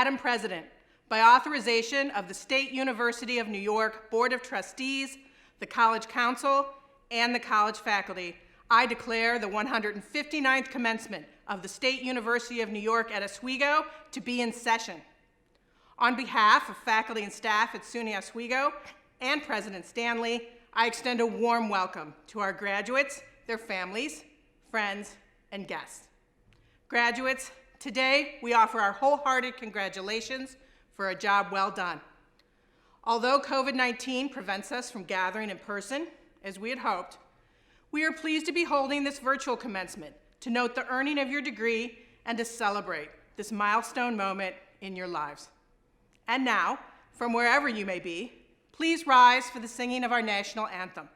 Madam President, by authorization of the State University of New York Board of Trustees, the College Council, and the college faculty, I declare the 159th commencement of the State University of New York at Oswego to be in session. On behalf of faculty and staff at SUNY Oswego and President Stanley, I extend a warm welcome to our graduates, their families, friends, and guests. Graduates, today we offer our wholehearted congratulations for a job well done. Although COVID-19 prevents us from gathering in person, as we had hoped, we are pleased to be holding this virtual commencement to note the earning of your degree and to celebrate this milestone moment in your lives. And now, from wherever you may be, please rise for the singing of our national anthem,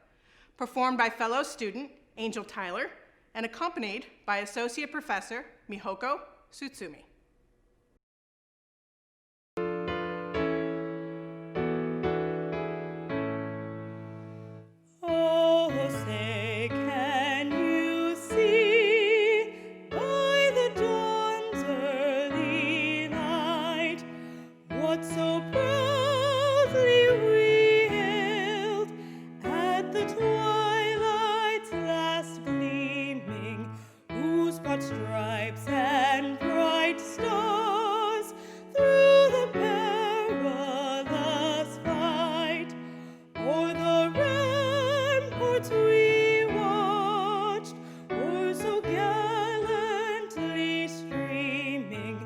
performed by fellow student Angel Tyler and accompanied by Associate Professor Mihoko Tsutsumi. Stripes and bright stars through the perilous fight, o'er the ramparts we watched, or so gallantly streaming,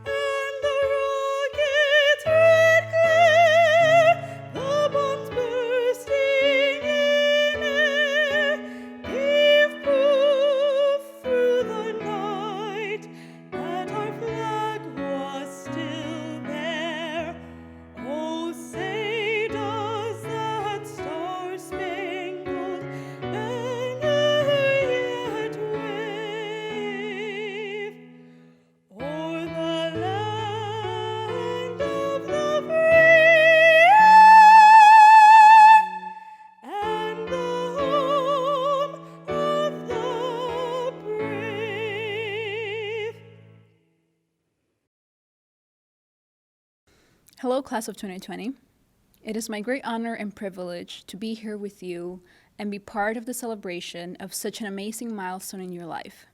and the rocket's red glare, the bombs bursting in air, gave proof through the night that our flag was still there. Oh, say does that star-spangled banner yet wave o'er the land of the free and the home of the brave? Hello, class of 2020. It is my great honor and privilege to be here with you and be part of the celebration of such an amazing milestone in your life.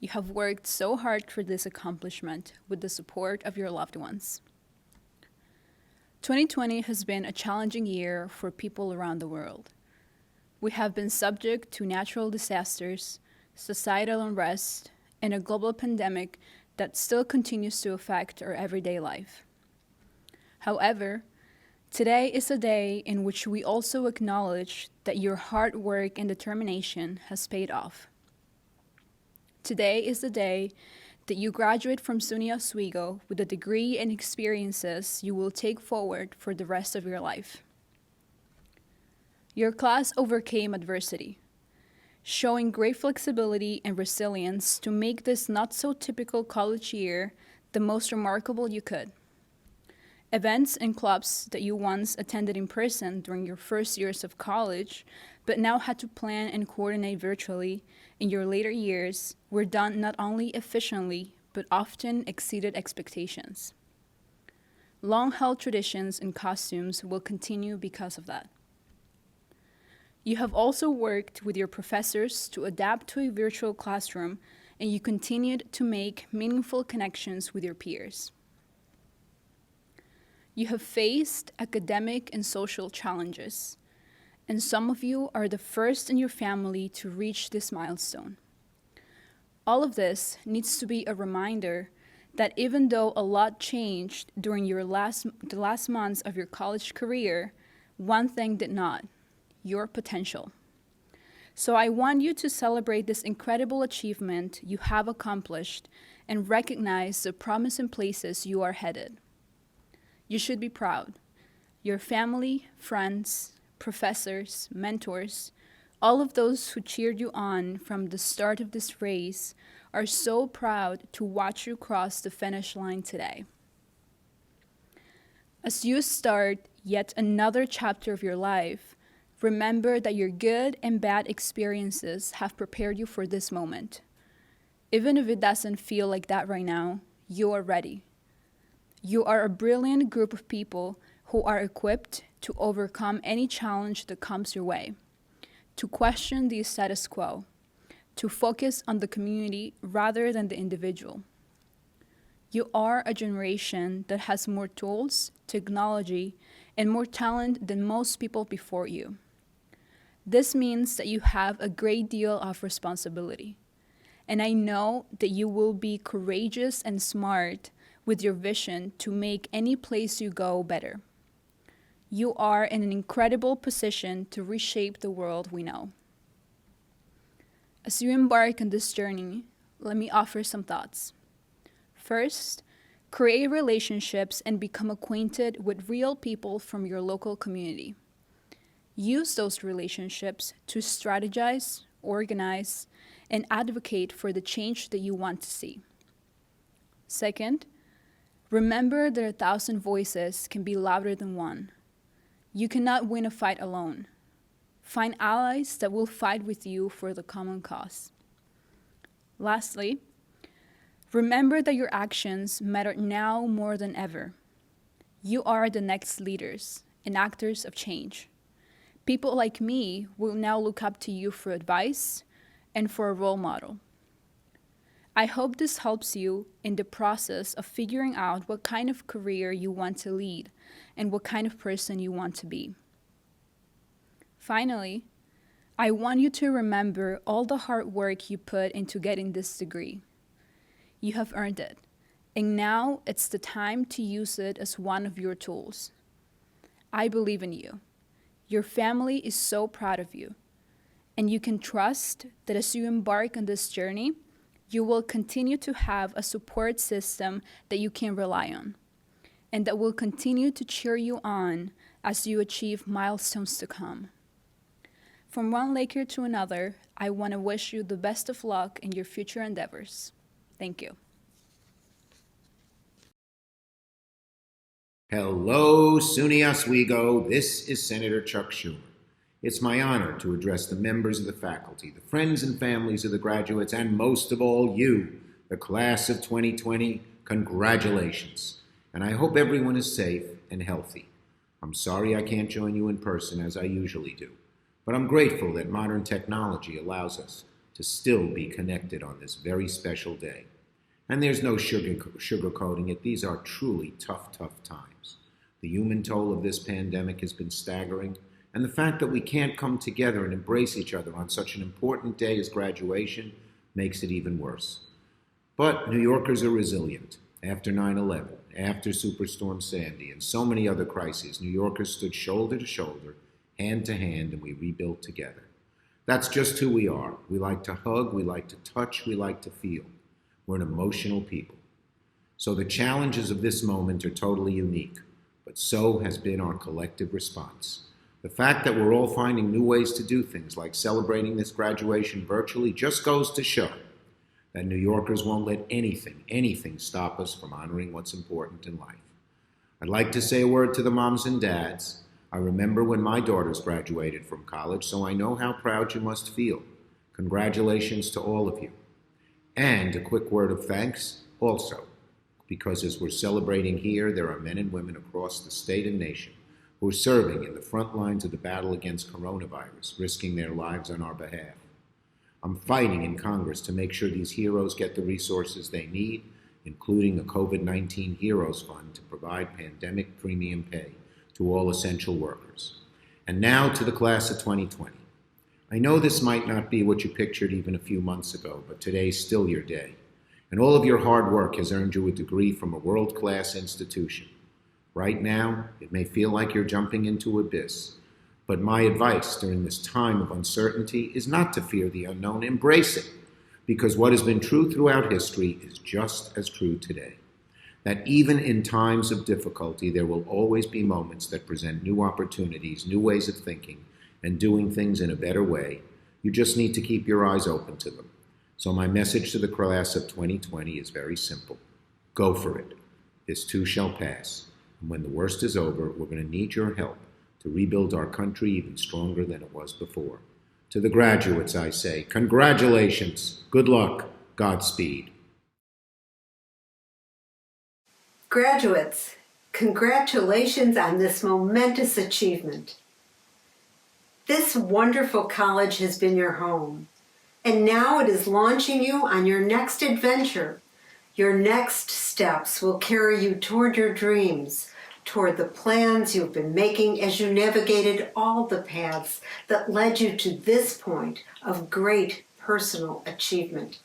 You have worked so hard for this accomplishment with the support of your loved ones. 2020 has been a challenging year for people around the world. We have been subject to natural disasters, societal unrest, and a global pandemic that still continues to affect our everyday life. However, today is a day in which we also acknowledge that your hard work and determination has paid off. Today is the day that you graduate from SUNY Oswego with a degree and experiences you will take forward for the rest of your life. Your class overcame adversity, showing great flexibility and resilience to make this not-so-typical college year the most remarkable you could. Events and clubs that you once attended in person during your first years of college, but now had to plan and coordinate virtually in your later years, were done not only efficiently, but often exceeded expectations. Long-held traditions and costumes will continue because of that. You have also worked with your professors to adapt to a virtual classroom, and you continued to make meaningful connections with your peers. You have faced academic and social challenges, and some of you are the first in your family to reach this milestone. All of this needs to be a reminder that even though a lot changed during the last months of your college career, one thing did not: your potential. So I want you to celebrate this incredible achievement you have accomplished and recognize the promising places you are headed. You should be proud. Your family, friends, professors, mentors, all of those who cheered you on from the start of this race are so proud to watch you cross the finish line today. As you start yet another chapter of your life, remember that your good and bad experiences have prepared you for this moment. Even if it doesn't feel like that right now, you are ready. You are a brilliant group of people who are equipped to overcome any challenge that comes your way, to question the status quo, to focus on the community rather than the individual. You are a generation that has more tools, technology, and more talent than most people before you. This means that you have a great deal of responsibility, and I know that you will be courageous and smart with your vision to make any place you go better. You are in an incredible position to reshape the world we know. As you embark on this journey, let me offer some thoughts. First, create relationships and become acquainted with real people from your local community. Use those relationships to strategize, organize, and advocate for the change that you want to see. Second, remember that 1,000 voices can be louder than one. You cannot win a fight alone. Find allies that will fight with you for the common cause. Lastly, remember that your actions matter now more than ever. You are the next leaders and actors of change. People like me will now look up to you for advice and for a role model. I hope this helps you in the process of figuring out what kind of career you want to lead and what kind of person you want to be. Finally, I want you to remember all the hard work you put into getting this degree. You have earned it, and now it's the time to use it as one of your tools. I believe in you. Your family is so proud of you, and you can trust that as you embark on this journey, you will continue to have a support system that you can rely on, and that will continue to cheer you on as you achieve milestones to come. From one Laker to another, I want to wish you the best of luck in your future endeavors. Thank you. Hello, SUNY Oswego. This is Senator Chuck Schumer. It's my honor to address the members of the faculty, the friends and families of the graduates, and most of all, you, the class of 2020. Congratulations. And I hope everyone is safe and healthy. I'm sorry I can't join you in person as I usually do, but I'm grateful that modern technology allows us to still be connected on this very special day. And there's no sugarcoating it. These are truly tough times. The human toll of this pandemic has been staggering, and the fact that we can't come together and embrace each other on such an important day as graduation makes it even worse. But New Yorkers are resilient. After 9/11, after Superstorm Sandy, and so many other crises, New Yorkers stood shoulder to shoulder, hand to hand, and we rebuilt together. That's just who we are. We like to hug, we like to touch, we like to feel. We're an emotional people. So the challenges of this moment are totally unique, but so has been our collective response. The fact that we're all finding new ways to do things, like celebrating this graduation virtually, just goes to show that New Yorkers won't let anything stop us from honoring what's important in life. I'd like to say a word to the moms and dads. I remember when my daughters graduated from college, so I know how proud you must feel. Congratulations to all of you. And a quick word of thanks also, because as we're celebrating here, there are men and women across the state and nation who are serving in the front lines of the battle against coronavirus, risking their lives on our behalf. I'm fighting in Congress to make sure these heroes get the resources they need, including a COVID-19 Heroes Fund to provide pandemic premium pay to all essential workers. And now to the class of 2020. I know this might not be what you pictured even a few months ago, but today's still your day. And all of your hard work has earned you a degree from a world-class institution. Right now, it may feel like you're jumping into abyss, but my advice during this time of uncertainty is not to fear the unknown, embrace it, because what has been true throughout history is just as true today. That even in times of difficulty, there will always be moments that present new opportunities, new ways of thinking, and doing things in a better way. You just need to keep your eyes open to them. So my message to the class of 2020 is very simple. Go for it. This too shall pass. And when the worst is over, we're going to need your help to rebuild our country even stronger than it was before. To the graduates, I say, congratulations, good luck, Godspeed. Graduates, congratulations on this momentous achievement. This wonderful college has been your home, and now it is launching you on your next adventure. Your next steps will carry you toward your dreams, toward the plans you've been making as you navigated all the paths that led you to this point of great personal achievement.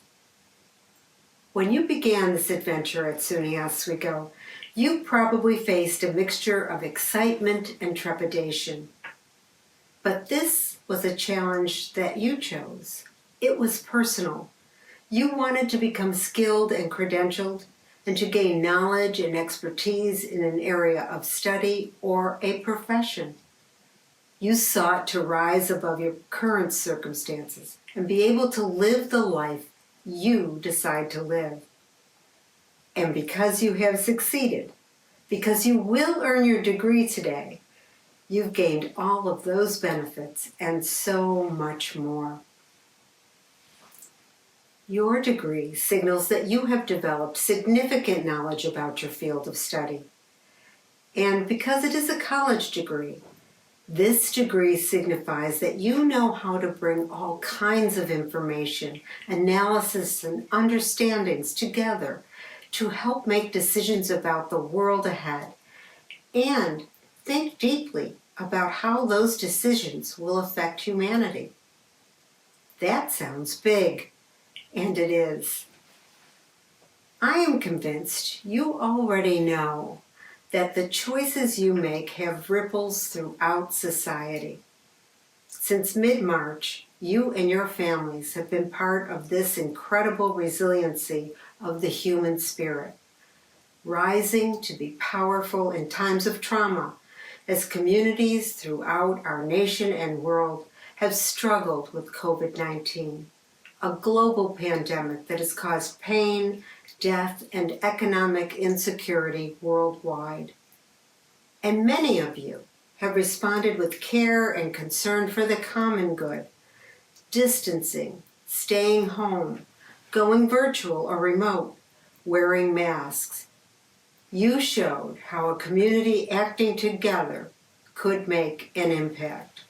When you began this adventure at SUNY Oswego, you probably faced a mixture of excitement and trepidation. But this was a challenge that you chose. It was personal. You wanted to become skilled and credentialed and to gain knowledge and expertise in an area of study or a profession. You sought to rise above your current circumstances and be able to live the life you decide to live. And because you have succeeded, because you will earn your degree today, you've gained all of those benefits and so much more. Your degree signals that you have developed significant knowledge about your field of study. And because it is a college degree, this degree signifies that you know how to bring all kinds of information, analysis, and understandings together to help make decisions about the world ahead and think deeply about how those decisions will affect humanity. That sounds big, and it is. I am convinced you already know that the choices you make have ripples throughout society. Since mid-March, you and your families have been part of this incredible resiliency of the human spirit, rising to be powerful in times of trauma as communities throughout our nation and world have struggled with COVID-19, a global pandemic that has caused pain, death, and economic insecurity worldwide. And many of you have responded with care and concern for the common good, distancing, staying home, going virtual or remote, wearing masks. You showed how a community acting together could make an impact.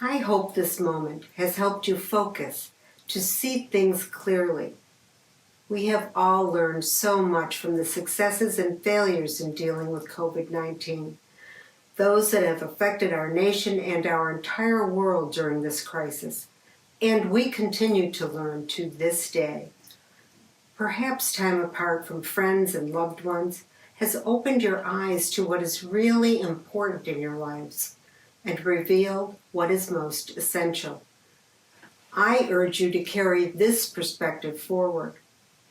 I hope this moment has helped you focus, to see things clearly. We have all learned so much from the successes and failures in dealing with COVID-19, those that have affected our nation and our entire world during this crisis, and we continue to learn to this day. Perhaps time apart from friends and loved ones has opened your eyes to what is really important in your lives and revealed what is most essential. I urge you to carry this perspective forward.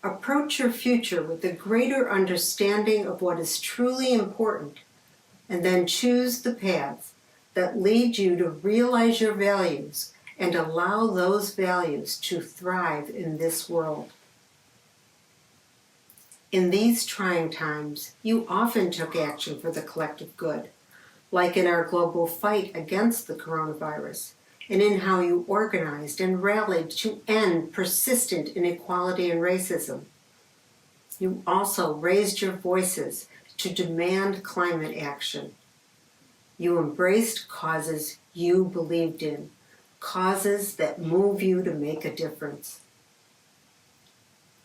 Approach your future with a greater understanding of what is truly important, and then choose the paths that lead you to realize your values and allow those values to thrive in this world. In these trying times, you often took action for the collective good, like in our global fight against the coronavirus, and in how you organized and rallied to end persistent inequality and racism. You also raised your voices to demand climate action. You embraced causes you believed in, causes that move you to make a difference.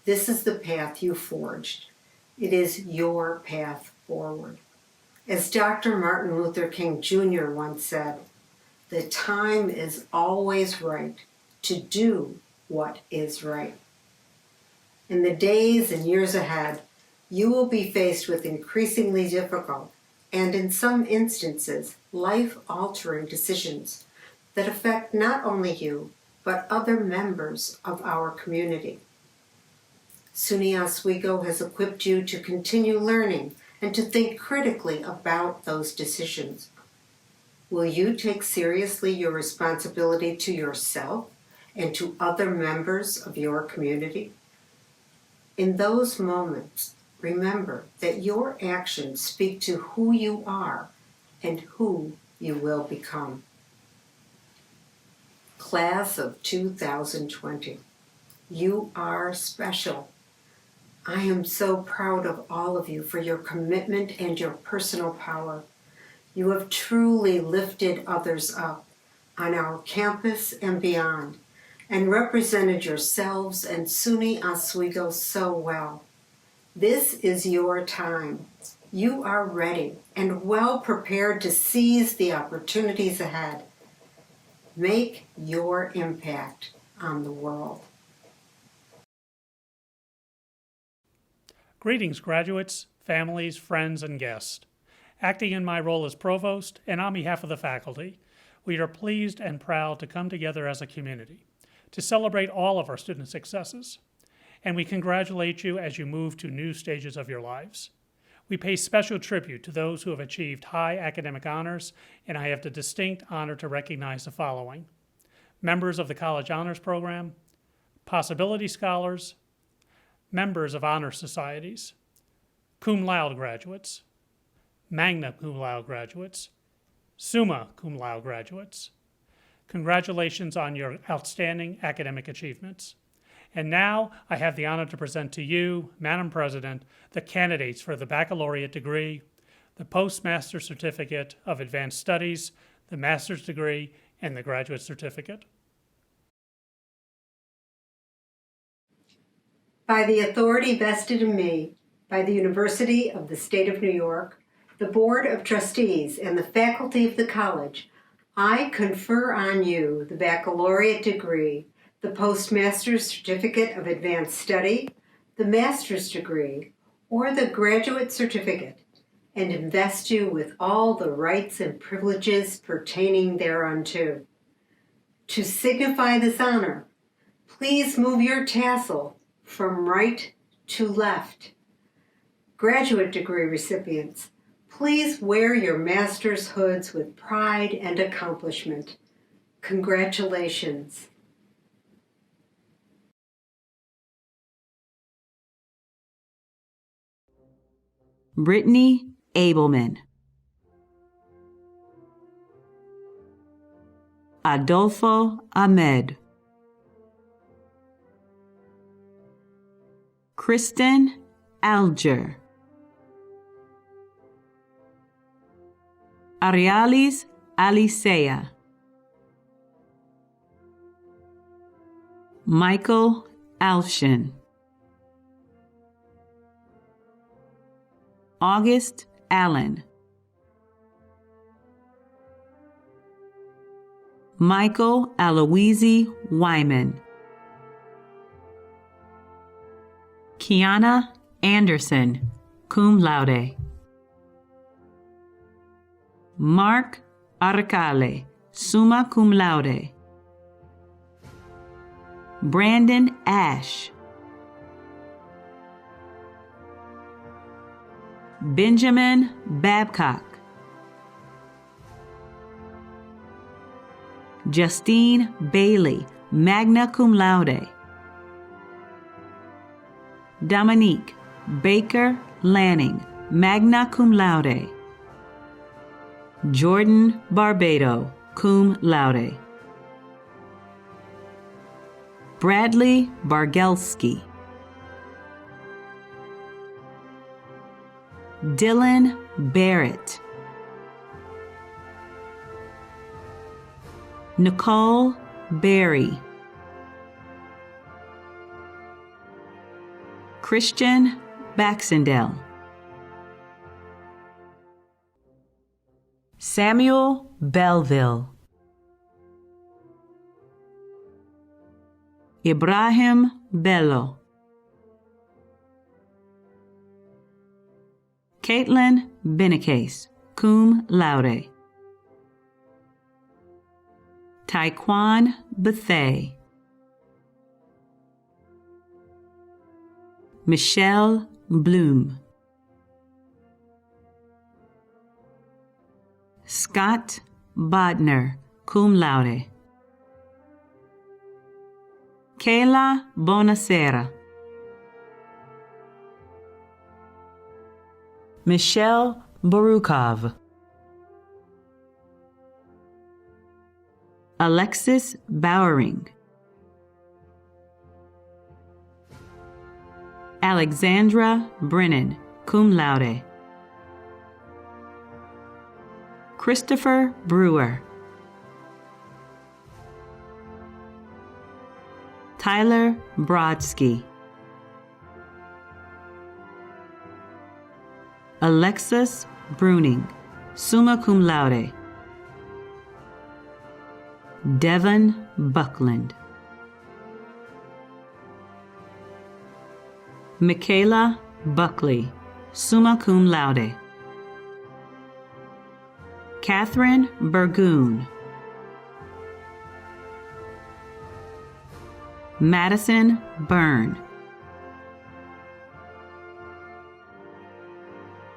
This is the path you forged. It is your path forward. As Dr. Martin Luther King Jr. once said, "The time is always right to do what is right." In the days and years ahead, you will be faced with increasingly difficult and, in some instances, life-altering decisions that affect not only you, but other members of our community. SUNY Oswego has equipped you to continue learning and to think critically about those decisions. Will you take seriously your responsibility to yourself and to other members of your community? In those moments, remember that your actions speak to who you are and who you will become. Class of 2020, you are special. I am so proud of all of you for your commitment and your personal power. You have truly lifted others up on our campus and beyond, and represented yourselves and SUNY Oswego so well. This is your time. You are ready and well prepared to seize the opportunities ahead. Make your impact on the world. Greetings, graduates, families, friends, and guests. Acting in my role as provost and on behalf of the faculty, we are pleased and proud to come together as a community to celebrate all of our student successes, and we congratulate you as you move to new stages of your lives. We pay special tribute to those who have achieved high academic honors, and I have the distinct honor to recognize the following: members of the College Honors Program, Possibility Scholars, members of honor societies, cum laude graduates, magna cum laude graduates, summa cum laude graduates. Congratulations on your outstanding academic achievements. And now I have the honor to present to you, Madam President, the candidates for the baccalaureate degree, the Postmaster's Certificate of Advanced Studies, the master's degree, and the graduate certificate. By the authority vested in me by the University of the State of New York, the Board of Trustees, and the faculty of the college, I confer on you the baccalaureate degree, the Postmaster's Certificate of Advanced Study, the master's degree, or the graduate certificate, and invest you with all the rights and privileges pertaining thereunto. To signify this honor, please move your tassel from right to left. Graduate degree recipients, please wear your master's hoods with pride and accomplishment. Congratulations. Brittany Abelman, Adolfo Ahmed, Kristen Alger, Arialis Alicea, Michael Alshin, August Allen, Michael Aloisi Wyman, Kiana Anderson, cum laude, Mark Arcale, summa cum laude, Brandon Ash, Benjamin Babcock, Justine Bailey, magna cum laude, Dominique Baker Lanning, magna cum laude, Jordan Barbado, cum laude, Bradley Bargelski, Dylan Barrett, Nicole Berry, Christian Baxendale, Samuel Belleville, Ibrahim Bello, Caitlin Benicase, cum laude, Taekwon Bethay, Michelle Bloom, Scott Bodner, cum laude, Kayla Bonacera, Michelle Borukov, Alexis Bowering, Alexandra Brennan, cum laude. Christopher Brewer. Tyler Brodsky. Alexis Bruning, summa cum laude. Devon Buckland. Michaela Buckley, summa cum laude. Catherine Burgoon. Madison Byrne.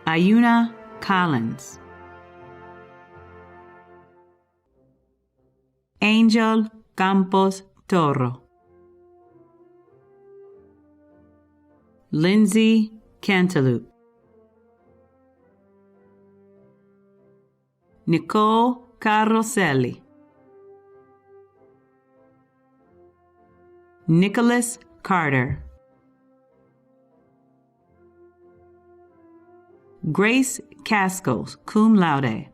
Ayuna Collins. Angel Campos Toro. Lindsay Cantaloupe. Nicole Carroselli. Nicholas Carter. Grace Cascos, cum laude.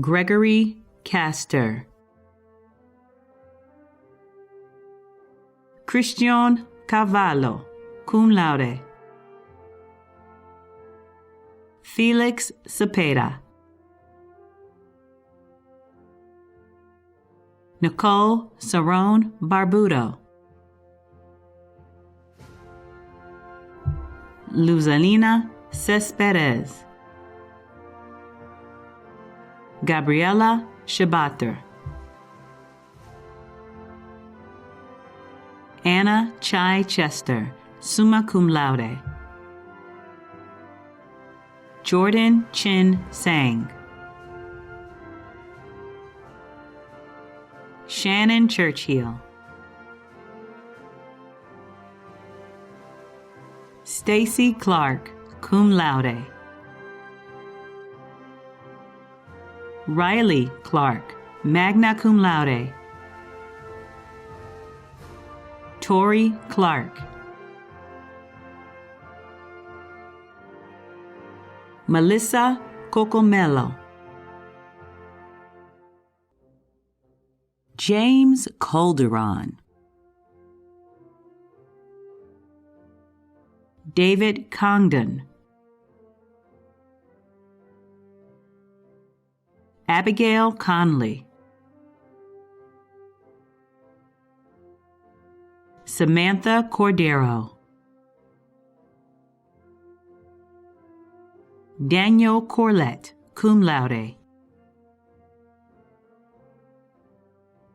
Gregory Castor. Christian Cavallo, cum laude. Felix Cepeda. Nicole Cerrone Barbudo. Luzalina Cesperez. Gabriela Shabater. Anna Chai Chester, summa cum laude. Jordan Chin Sang. Shannon Churchill. Stacy Clark, cum laude. Riley Clark, magna cum laude. Tori Clark. Melissa Cocomello. James Calderon. David Congdon. Abigail Conley. Samantha Cordero. Daniel Corlett, cum laude.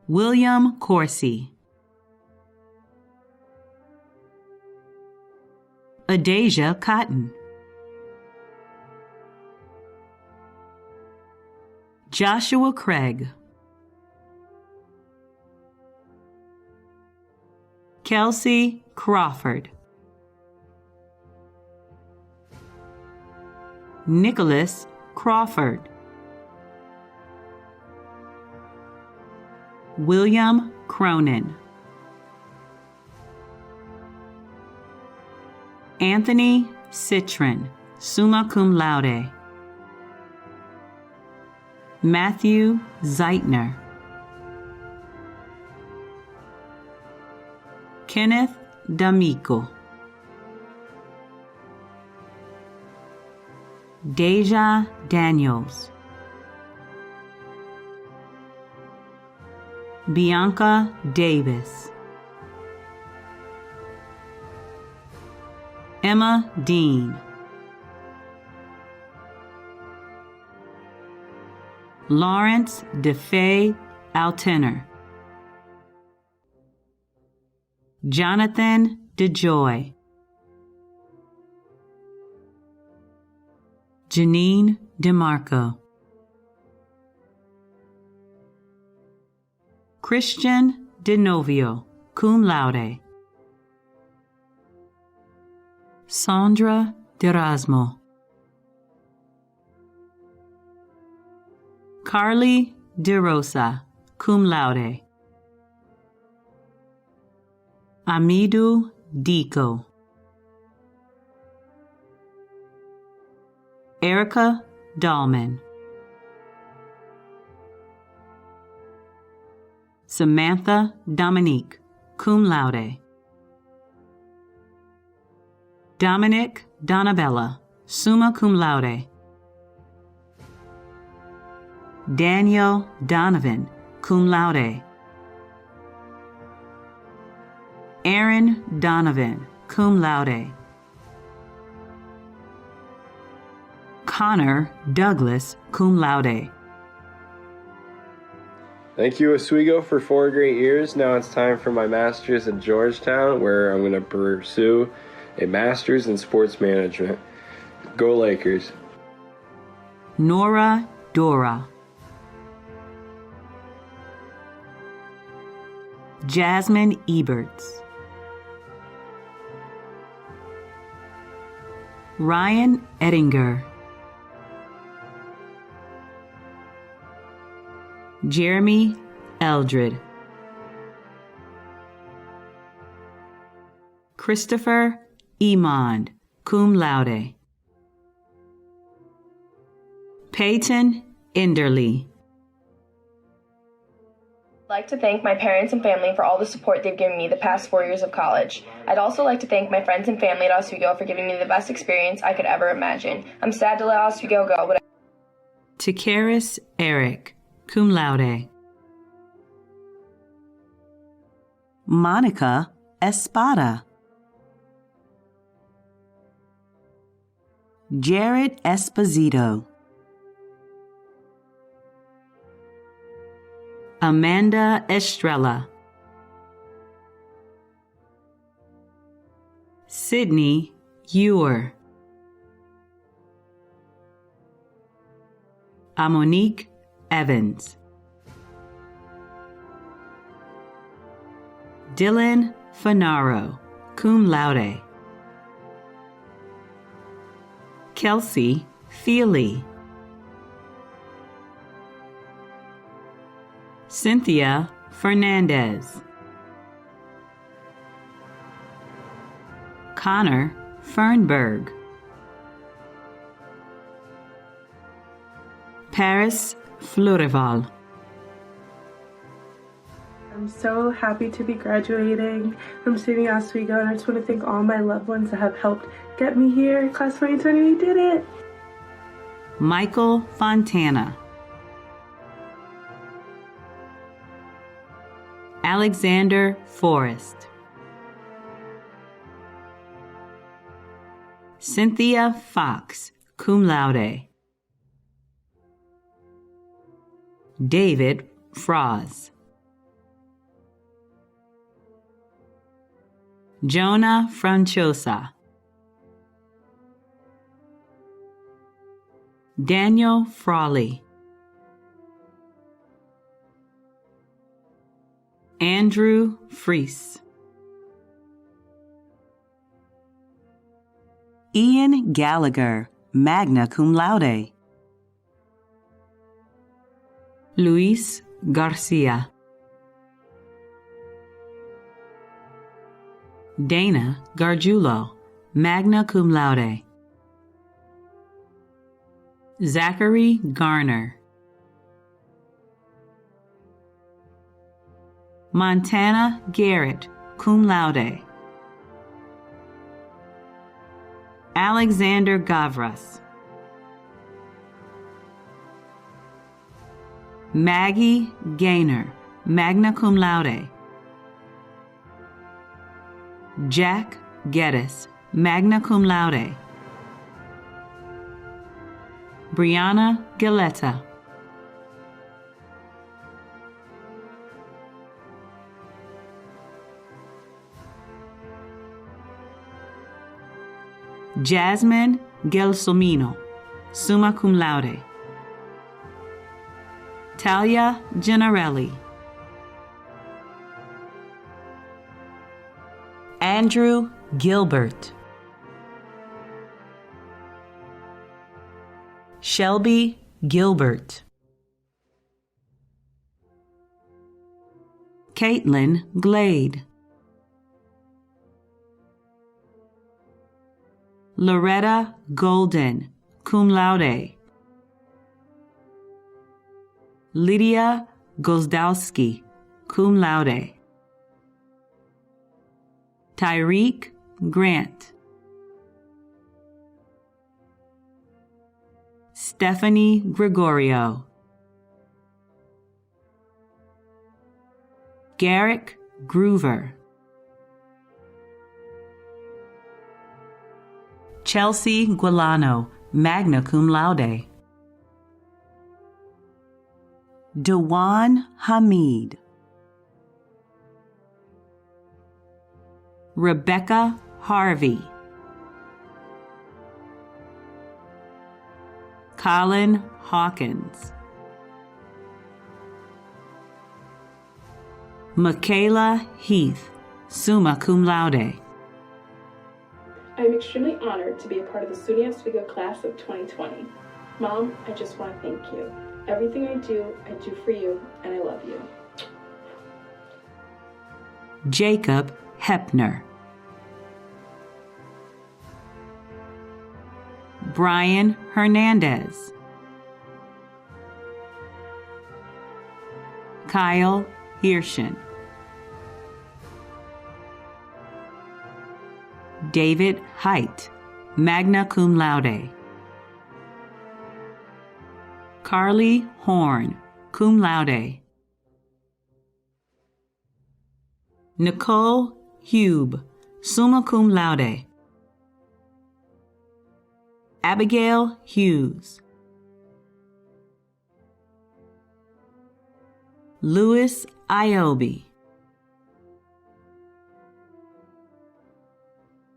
William Corsi. Adasia Cotton. Joshua Craig. Kelsey Crawford. Nicholas Crawford. William Cronin. Anthony Citron, summa cum laude. Matthew Zeitner. Kenneth D'Amico. Deja Daniels. Bianca Davis. Emma Dean. Lawrence DeFay Altenner. Jonathan DeJoy. Janine DeMarco. Christian DeNovio, cum laude. Sandra DeRasmo. Carly DeRosa, cum laude. Amidou Diko, Erica Dahlman, Samantha Dominique, cum laude. Dominic Donabella, summa cum laude. Daniel Donovan, cum laude. Aaron Donovan, cum laude. Connor Douglas, cum laude. Thank you, Oswego, for 4 great years. Now it's time for my master's at Georgetown, where I'm going to pursue a master's in sports management. Go Lakers. Nora Dora. Jasmine Eberts. Ryan Ettinger. Jeremy Eldred. Christopher Emond, cum laude. Peyton Enderly. I'd like to thank my parents and family for all the support they've given me the past 4 years of college. I'd also like to thank my friends and family at Oswego for giving me the best experience I could ever imagine. I'm sad to let Oswego go, but Takaris Eric, cum laude. Monica Espada. Jared Esposito. Amanda Estrella. Sydney Ewer. Amonique Evans. Dylan Fanaro, cum laude. Kelsey Feely. Cynthia Fernandez. Connor Fernberg. Paris Florival. I'm so happy to be graduating from SUNY Oswego, and I just want to thank all my loved ones that have helped get me here. Class 2020, we did it! Michael Fontana. Alexander Forrest. Cynthia Fox, cum laude. David Froz. Jonah Franchosa. Daniel Frawley. Andrew Fries. Ian Gallagher, magna cum laude. Luis Garcia. Dana Gargiulo, magna cum laude. Zachary Garner. Montana Garrett, cum laude. Alexander Gavras. Maggie Gaynor, magna cum laude. Jack Geddes, magna cum laude. Brianna Gilletta. Jasmine Gelsomino, summa cum laude. Talia Gennarelli. Andrew Gilbert. Shelby Gilbert. Caitlin Glade. Loretta Golden, cum laude. Lydia Gozdowski, cum laude. Tyreek Grant. Stephanie Gregorio. Garrick Groover. Chelsea Guilano, magna cum laude. Dewan Hamid. Rebecca Harvey. Colin Hawkins. Michaela Heath, summa cum laude. I am extremely honored to be a part of the SUNY Oswego class of 2020. Mom, I just want to thank you. Everything I do for you, and I love you. Jacob Hepner. Brian Hernandez. Kyle Hirschen. David Height, magna cum laude. Carly Horn, cum laude. Nicole Hube, summa cum laude. Abigail Hughes. Louis Iobi.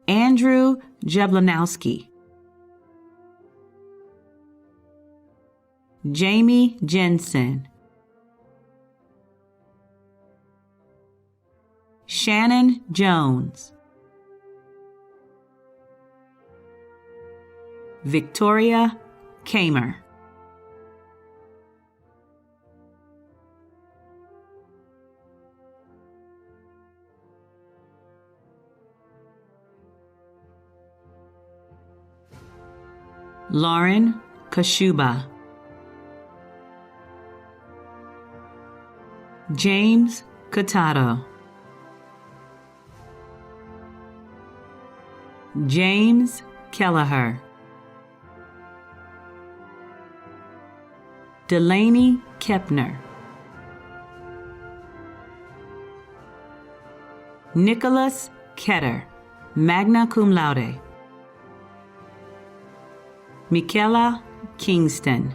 Andrew Jablanowski. Jamie Jensen. Shannon Jones. Victoria Kamer. Lauren Kashuba. James Catato. James Kelleher. Delaney Kepner. Nicholas Ketter, magna cum laude. Michaela Kingston.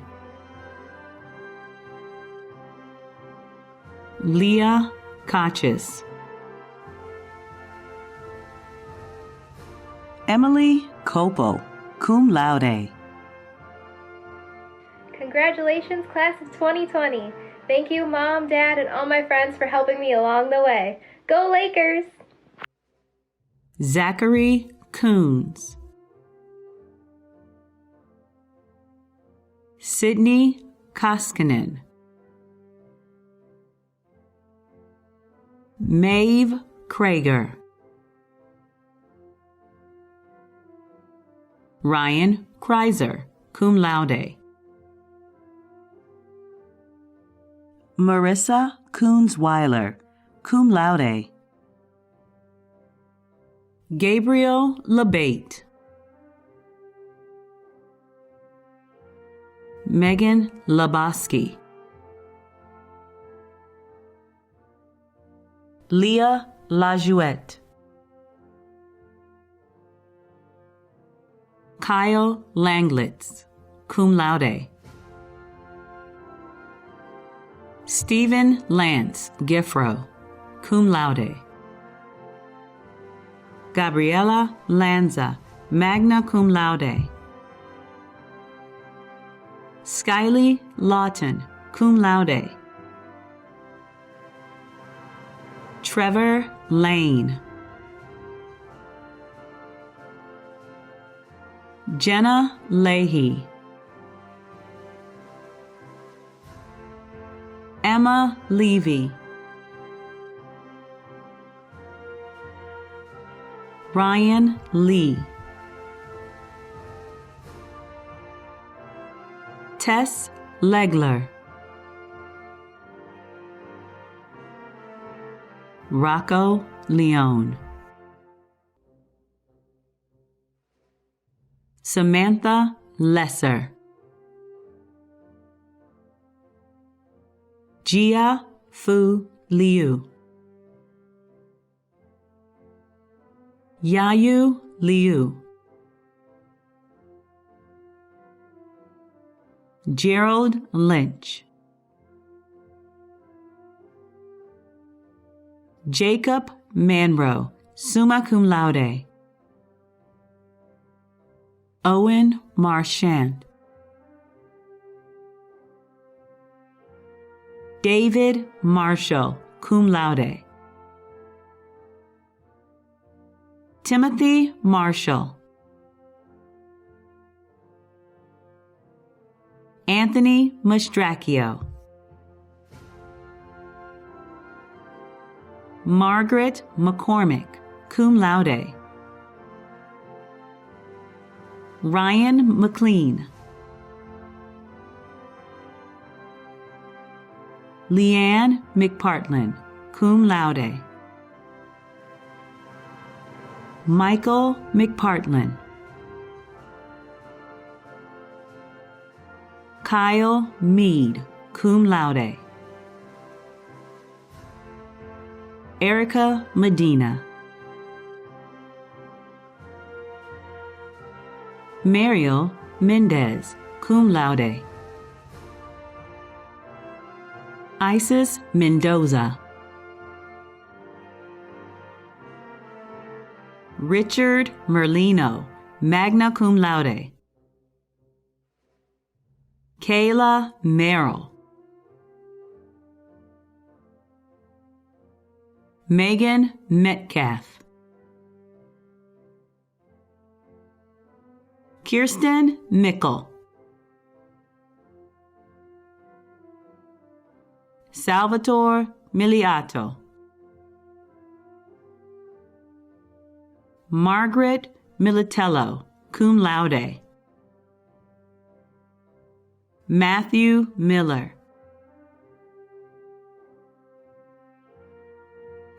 Leah Kochis. Emily Copo, cum laude. Congratulations, class of 2020. Thank you, Mom, Dad, and all my friends for helping me along the way. Go Lakers! Zachary Coons. Sydney Koskinen. Maeve Krager. Ryan Kreiser, cum laude. Marissa Coons-Weiler, cum laude. Gabriel Labate. Megan Laboski. Leah Lajuette. Kyle Langlitz, cum laude. Stephen Lance Giffro, cum laude. Gabriela Lanza, magna cum laude. Skyly Lawton, cum laude. Trevor Lane. Jenna Leahy. Emma Levy. Ryan Lee. Tess Legler, Rocco Leone, Samantha Lesser, Jia Fu Liu, Yayu Liu, Gerald Lynch, Jacob Manro, summa cum laude, Owen Marchand, David Marshall, cum laude, Timothy Marshall, Anthony Mastracchio, Margaret McCormick, cum laude, Ryan McLean, Leanne McPartlin, cum laude, Michael McPartlin, Kyle Mead, cum laude, Erica Medina, Mariel Mendez, cum laude, Isis Mendoza, Richard Merlino, magna cum laude, Kayla Merrill, Megan Metcalf, Kirsten Mickle, Salvatore Miliato, Margaret Militello, cum laude, Matthew Miller,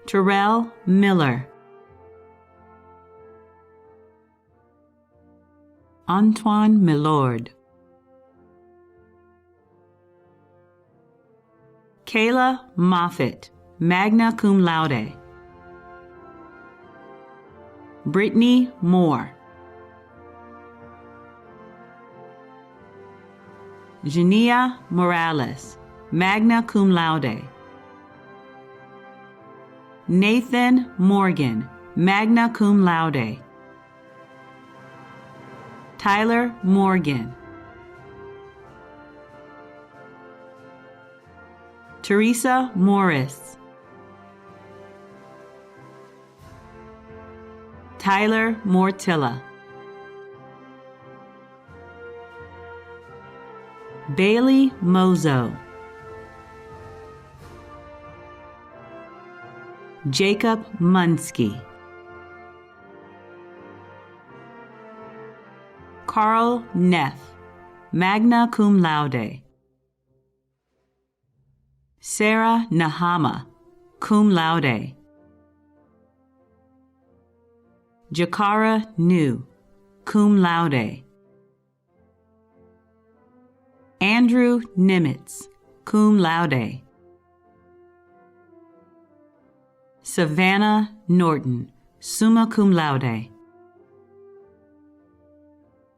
Terrell Miller, Antoine Millord, Kayla Moffitt, magna cum laude, Brittany Moore, Jania Morales, magna cum laude, Nathan Morgan, magna cum laude, Tyler Morgan, Teresa Morris, Tyler Mortilla, Bailey Mozo, Jacob Munsky, Carl Neff, magna cum laude, Sarah Nahama, cum laude, Jakara Nu, cum laude, Andrew Nimitz, cum laude, Savannah Norton, summa cum laude,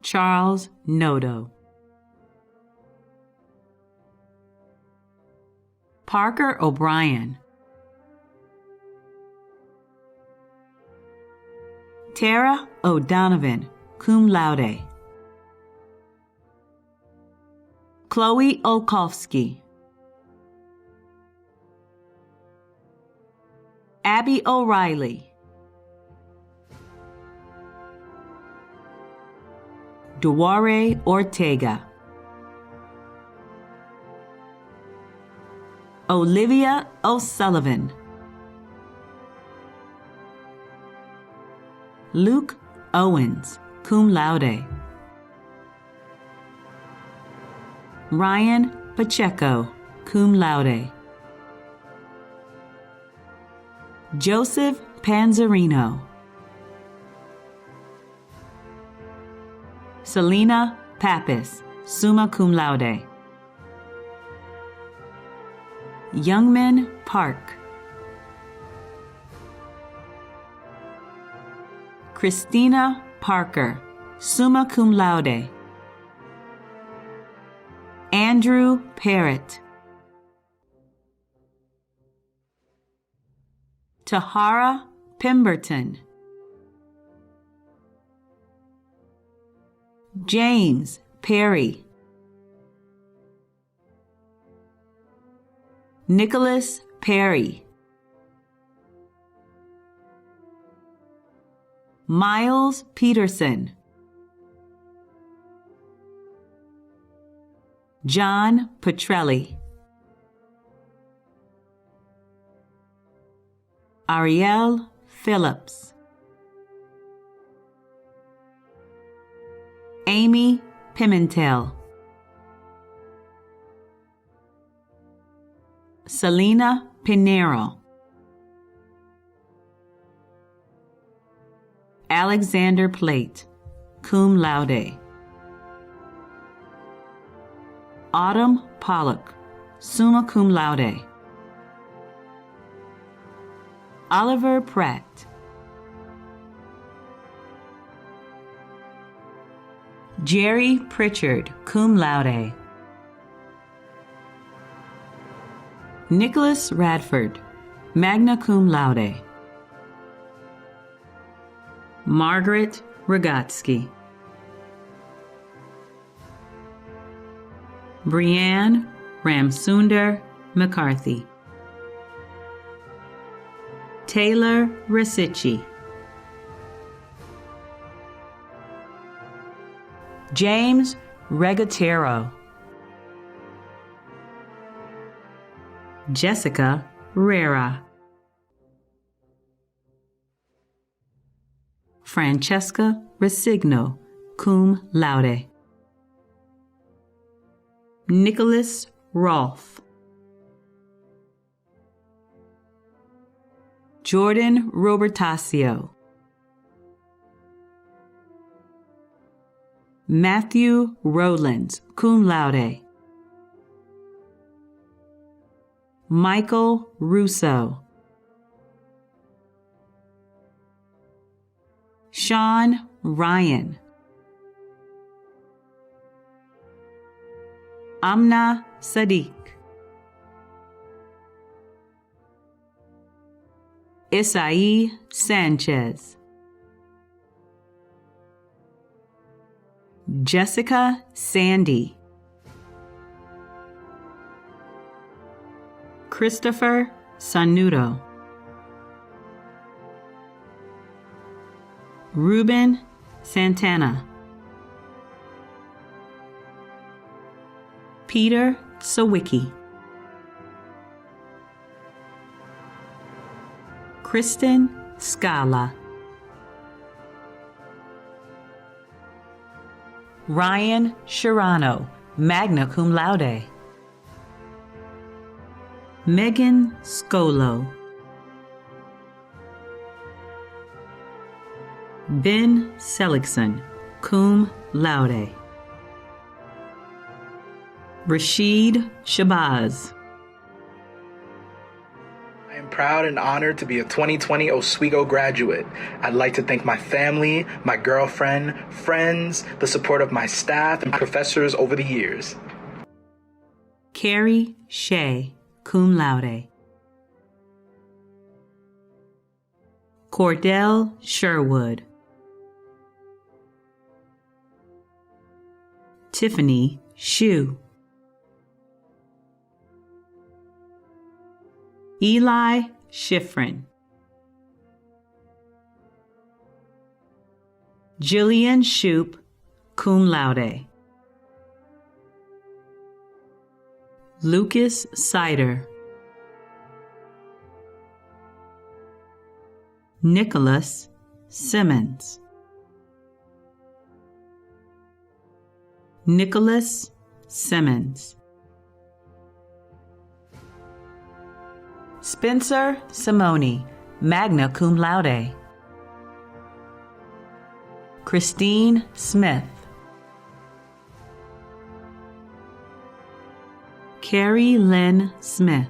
Charles Nodo, Parker O'Brien, Tara O'Donovan, cum laude, Chloe Olkowski, Abby O'Reilly, Duare Ortega, Olivia O'Sullivan, Luke Owens, cum laude, Ryan Pacheco, cum laude. Joseph Panzarino. Selena Pappas, summa cum laude. Youngman Park. Christina Parker, summa cum laude. Andrew Parrott. Tahara Pemberton. James Perry. Nicholas Perry. Miles Peterson. John Petrelli. Ariel Phillips. Amy Pimentel. Selena Pinero. Alexander Plate, cum laude. Autumn Pollock, summa cum laude. Oliver Pratt. Jerry Pritchard, cum laude. Nicholas Radford, magna cum laude. Margaret Rogotsky. Brianne Ramsunder McCarthy. Taylor Rasici. James Regatero. Jessica Rera. Francesca Resigno, cum laude. Nicholas Rolfe. Jordan Robertasio. Matthew Rowlands, cum laude. Michael Russo. Sean Ryan. Amna Sadiq. Isai Sanchez. Jessica Sandy. Christopher Sanudo. Ruben Santana. Peter Sawicki. Kristen Scala. Ryan Shirano, magna cum laude. Megan Scolo. Ben Seligson, cum laude. Rashid Shabazz. I am proud and honored to be a 2020 Oswego graduate. I'd like to thank my family, my girlfriend, friends, the support of my staff and professors over the years. Carrie Shea, cum laude. Cordell Sherwood. Tiffany Shue. Eli Schifrin. Jillian Shoup, cum laude. Lucas Sider. Nicholas Simmons. Nicholas Simmons. Spencer Simone, magna cum laude. Christine Smith. Carrie Lynn Smith.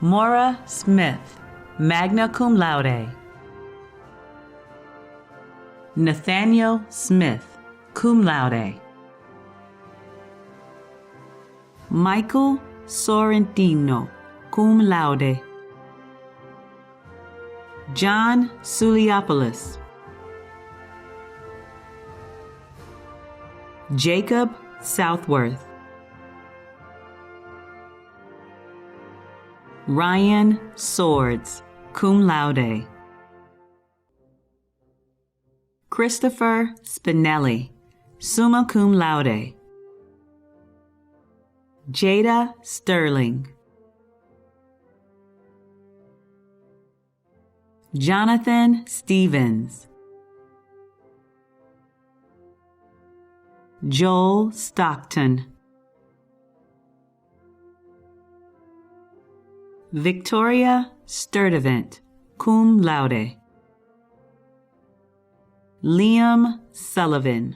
Maura Smith, magna cum laude. Nathaniel Smith, cum laude. Michael Sorrentino, cum laude. John Suliopoulos. Jacob Southworth. Ryan Swords, cum laude. Christopher Spinelli, summa cum laude. Jada Sterling. Jonathan Stevens. Joel Stockton. Victoria Sturdivant, cum laude. Liam Sullivan.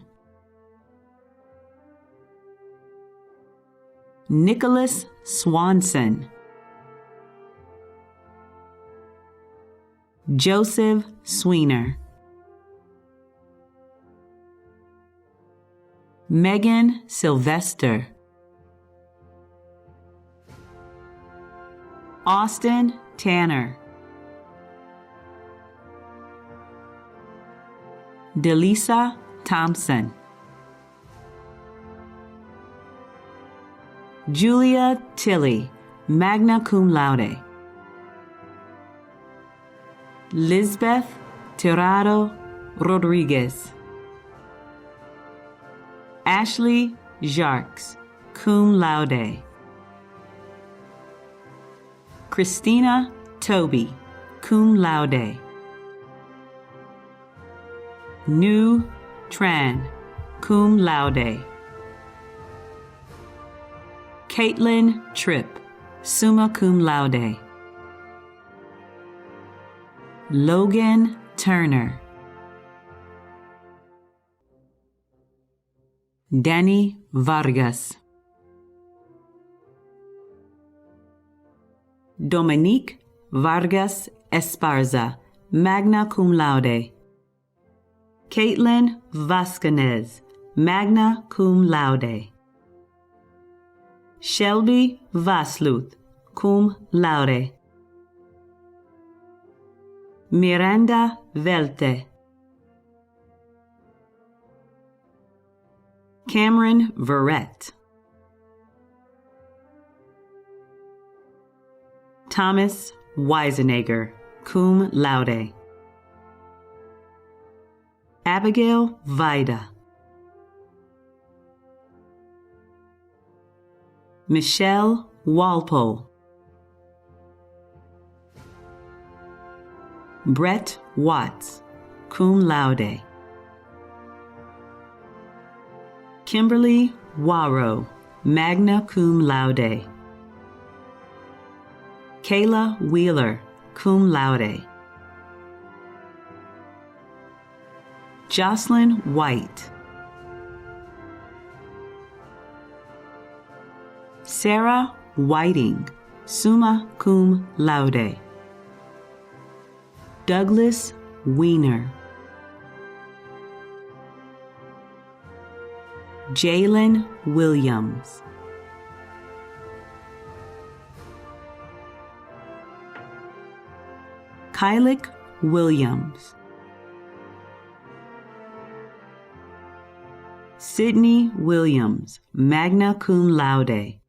Nicholas Swanson. Joseph Sweener. Megan Sylvester. Austin Tanner. Delisa Thompson. Julia Tilley, magna cum laude. Lisbeth Tirado Rodriguez. Ashley Jarks, cum laude. Christina Toby, cum laude. Nu Tran, cum laude. Caitlin Tripp, summa cum laude. Logan Turner. Danny Vargas. Dominique Vargas Esparza, magna cum laude. Caitlin Vasquez, magna cum laude. Shelby Vasluth, cum laude. Miranda Velte. Cameron Verrett. Thomas Weisenegger, cum laude. Abigail Vida. Michelle Walpole. Brett Watts, cum laude. Kimberly Waro, magna cum laude. Kayla Wheeler, cum laude. Jocelyn White. Sarah Whiting, summa cum laude. Douglas Weiner. Jalen Williams. Kylick Williams. Sydney Williams, magna cum laude.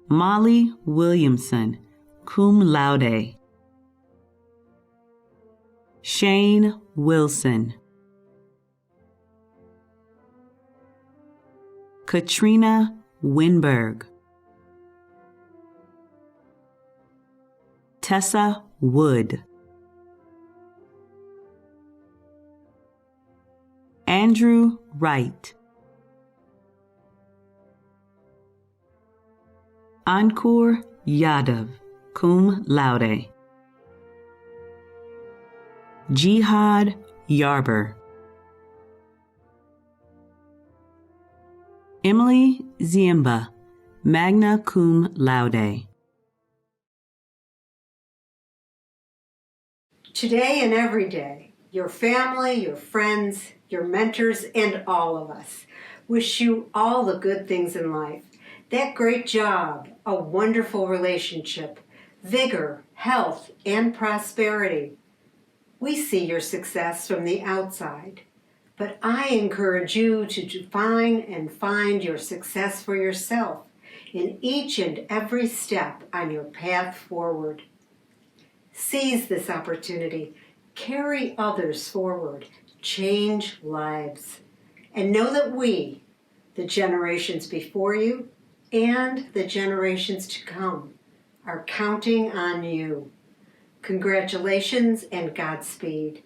Molly Williamson, cum laude. Shane Wilson. Katrina Winberg. Tessa Wood. Andrew Wright. Ankur Yadav, cum laude. Jihad Yarber. Emily Ziemba, magna cum laude. Today and every day, your family, your friends, your mentors, and all of us wish you all the good things in life. That great job, a wonderful relationship, vigor, health, and prosperity. We see your success from the outside, but I encourage you to define and find your success for yourself in each and every step on your path forward. Seize this opportunity, carry others forward, change lives, and know that we, the generations before you and the generations to come, are counting on you. Congratulations and Godspeed.